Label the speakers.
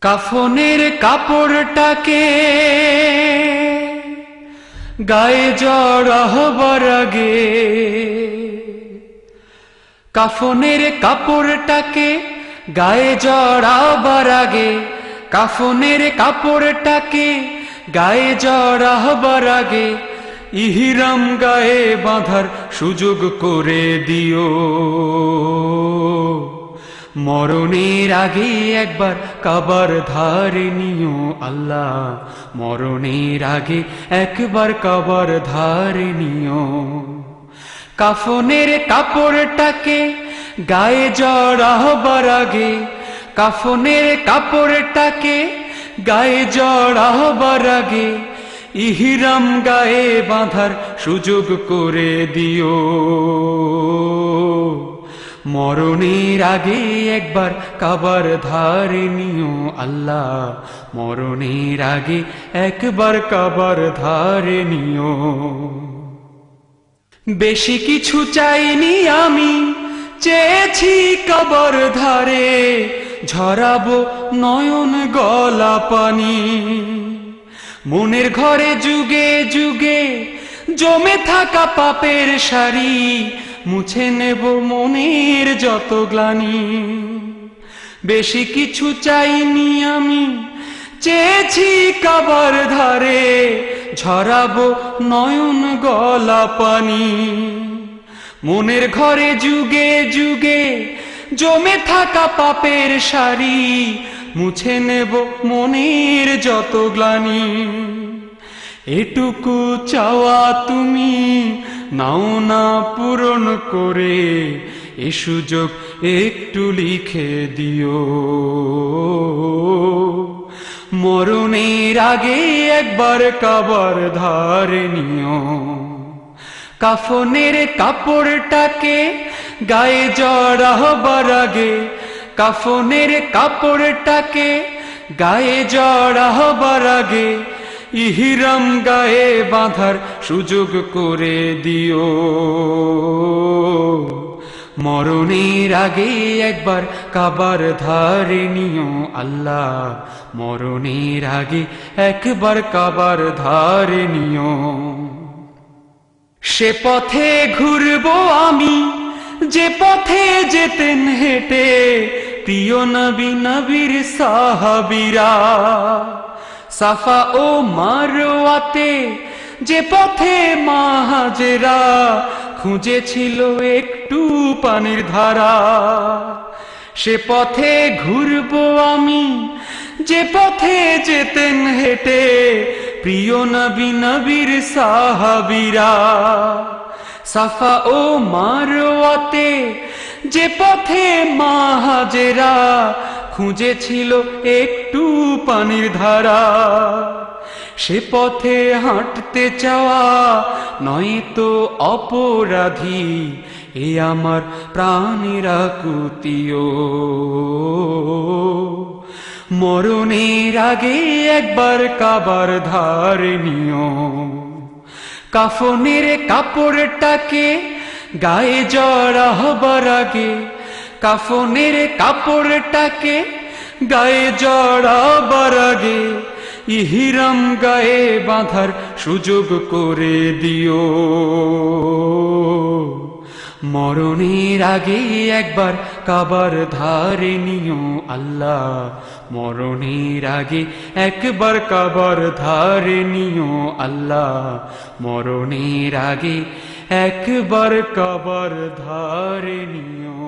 Speaker 1: কাফনের কাপড়টাকে গায়ে জড়াবার আগে, কাফনের কাপড়টাকে গায়ে জড়াবার আগে, কাফনের কাপড়টাকে গায়ে জড়াবার আগে ইহরাম গায়ে বাঁধার সুযোগ করে দিও। মরণের আগে একবার কাবার ধারে নিও আল্লাহ, মরণের আগে একবার কাবার ধারে নিও। কাফনের কাপড়টাকে গায়ে জড়াবার আগে, কাফনের কাপড়টাকে গায়ে জড়াবার আগে ইহরাম গায়ে বাঁধার সুযোগ করে দিও। মরণের আগে একবার কাবার ধারে নিও আল্লাহ, মরণের আগে একবার কাবার ধারে নিও। বেশি কিছু চাইনি আমি, চেয়েছি কাবার ধারে ঝরাবো নয়ন গলা পানি। মনের ঘরে যুগে যুগে জমে থাকা পাপের সারি মুছে নেব মনের যত গ্লানি। বেশি কিছু চাইনি আমি, চেয়েছি কাবার ধারে ঝরাবো নয়ন গলা পানি। মনের ঘরে যুগে যুগে জমে থাকা পাপের সারি মুছে নেব মনের যত গ্লানি। এটুকু চাওয়া তুমি নাও না পূরণ করে, এ সুযোগ একটু লিখে দিও। মরণের আগে একবার কাবার ধারে নিও। কাফনের কাপড়টাকে গায়ে জড়াবার আগে, কাফনের কাপড়টাকে গায়ে জড়াবার আগে ইহরাম গায়ে বাঁধার সুযোগ করে দিও। মরণের আগে একবার কাবার ধারে নিও আল্লাহ, মরণের আগে একবার কাবার ধারে নিও। সে পথে ঘুরবো আমি যে পথে যেতেন হেঁটে প্রিয় নবী নবীর সাহাবীরা। সাফা ও মারওয়াতে যে পথে মা হাজেরা খুঁজেছিল একটু পানির ধারা। সে পথে ঘুরবো আমি যে পথে যেতেন হেঁটে প্রিয় নবী নবীর সাহাবীরা। সাফা ও মারওয়াতে যে পথে মা হাজেরা খুঁজেছিল একটু পানির ধারা। সে পথে হাঁটতে চাওয়া নয়তো অপরাধী, এ আমার প্রাণের আকুতিও। মরণের আগে একবার কাবার ধারে নিও। কাফনের কাপড়টাকে গায়ে জড়াবার আগে, কাফনের কাপড়টাকে গায়ে জড়াবার আগে ইহরাম গায়ে বাঁধার সুযোগ করে দিও। মরণের আগে একবার কাবার ধারে নিও আল্লাহ, মরণের আগে একবার কাবার ধারে নিও আল্লাহ, মরণের আগে একবার কাবার ধারে নিও।